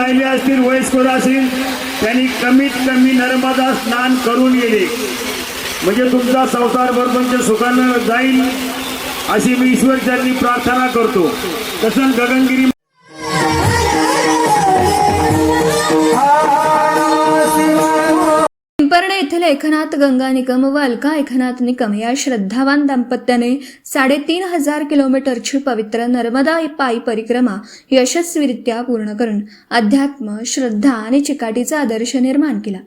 राहिले असतील वयस्कर असतील त्यांनी कमीत कमी नर्मदा स्नान करून गेले म्हणजे तुमचा संसार बरोबर सुखानं जाईल अशी मी ईश्वरचरणी प्रार्थना करतो। तसंच गगनगिरी पिंपर्ण येथील एकनाथ गंगा निकम व अलका एकनाथ निकम या श्रद्धावान दाम्पत्याने 3,500 किलोमीटरची पवित्र नर्मदा पायी परिक्रमा यशस्वीरित्या पूर्ण करून अध्यात्म, श्रद्धा आणि चिकाटीचा आदर्श निर्माण केला।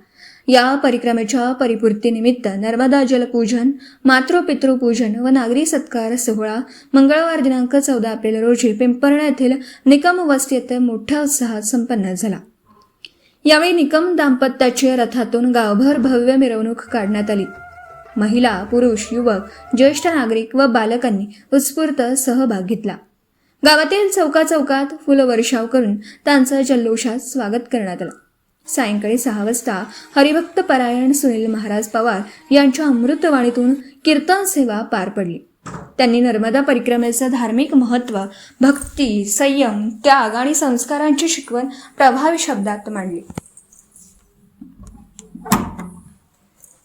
या परिक्रमेच्या परिपूर्तीनिमित्त नर्मदा जलपूजन, मातृपितृपूजन व नागरी सत्कार सोहळा मंगळवार दिनांक 14 एप्रिल रोजी पिंपर्ण येथील निकम वस्तीत मोठ्या उत्साहात संपन्न झाला। यावेळी निकम दाम्पत्याची रथातून गावभर भव्य मिरवणूक काढण्यात आली। महिला, पुरुष, युवक, ज्येष्ठ नागरिक व बालकांनी उत्स्फूर्त सहभाग घेतला। गावातील चौकात फुलवर्षाव करून त्यांचं जल्लोषात स्वागत करण्यात आलं। सायंकाळी 6 वाजता हरिभक्त परायण सुनील महाराज पवार यांच्या अमृतवाणीतून कीर्तन सेवा पार पडली। त्यांनी नर्मदा परिक्रमेचं धार्मिक महत्त्व, भक्ती, संयम, त्याग आणि संस्कारांची शिकवण प्रभावी शब्दात मांडली।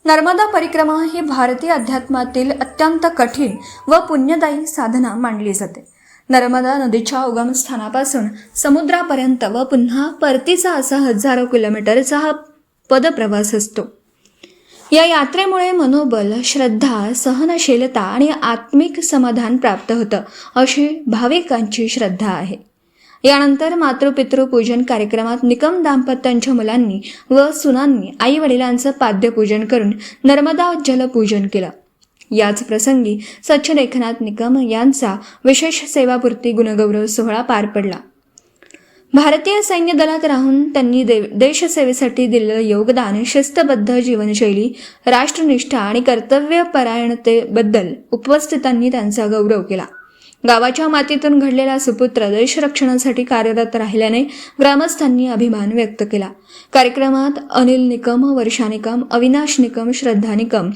नर्मदा परिक्रमा ही भारतीय अध्यात्मातील अत्यंत कठीण व पुण्यदायी साधना मानली जाते। नर्मदा नदीच्या उगमस्थानापासून समुद्रापर्यंत व पुन्हा परतीचा असा हजारो किलोमीटरचा हा पदप्रवास असतो। या यात्रेमुळे मनोबल, श्रद्धा, सहनशीलता आणि आत्मिक समाधान प्राप्त होतं अशी भाविकांची श्रद्धा आहे। यानंतर मातृपितृपूजन कार्यक्रमात निकम दाम्पत्यांच्या मुलांनी व सुनांनी आई वडिलांचं पाद्यपूजन करून नर्मदा जलपूजन केलं। याच प्रसंगी सच्चिद एकनाथ निकम यांचा विशेष सेवापूर्ती गुणगौरव सोहळा पार पडला। भारतीय सैन्य दलात राहून त्यांनी देशसेवेसाठी दिलेलं योगदान, शिस्तबद्ध जीवनशैली, राष्ट्रनिष्ठा आणि कर्तव्यपरायणतेबद्दल उपस्थितांनी त्यांचा गौरव केला। गावाच्या मातीतून घडलेला सुपुत्र देश रक्षणासाठी कार्यरत राहिल्याने ग्रामस्थांनी अभिमान व्यक्त केला। कार्यक्रमात अनिल निकम, वर्षा निकम, अविनाश निकम, श्रद्धा निकम,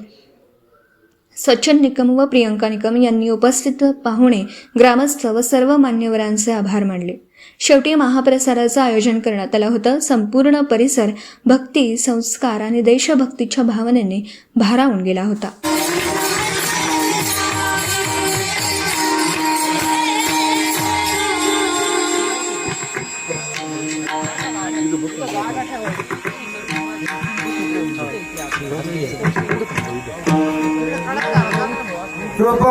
सचिन निकम व प्रियंका निकम यांनी उपस्थित पाहुणे, ग्रामस्थ व सर्व मान्यवरांचे आभार मानले। शेवटी महाप्रसाराचं आयोजन करण्यात आलं होतं। संपूर्ण परिसर भक्ती, संस्कार आणि देशभक्तीच्या भावनेने भारावून गेला होता। रूप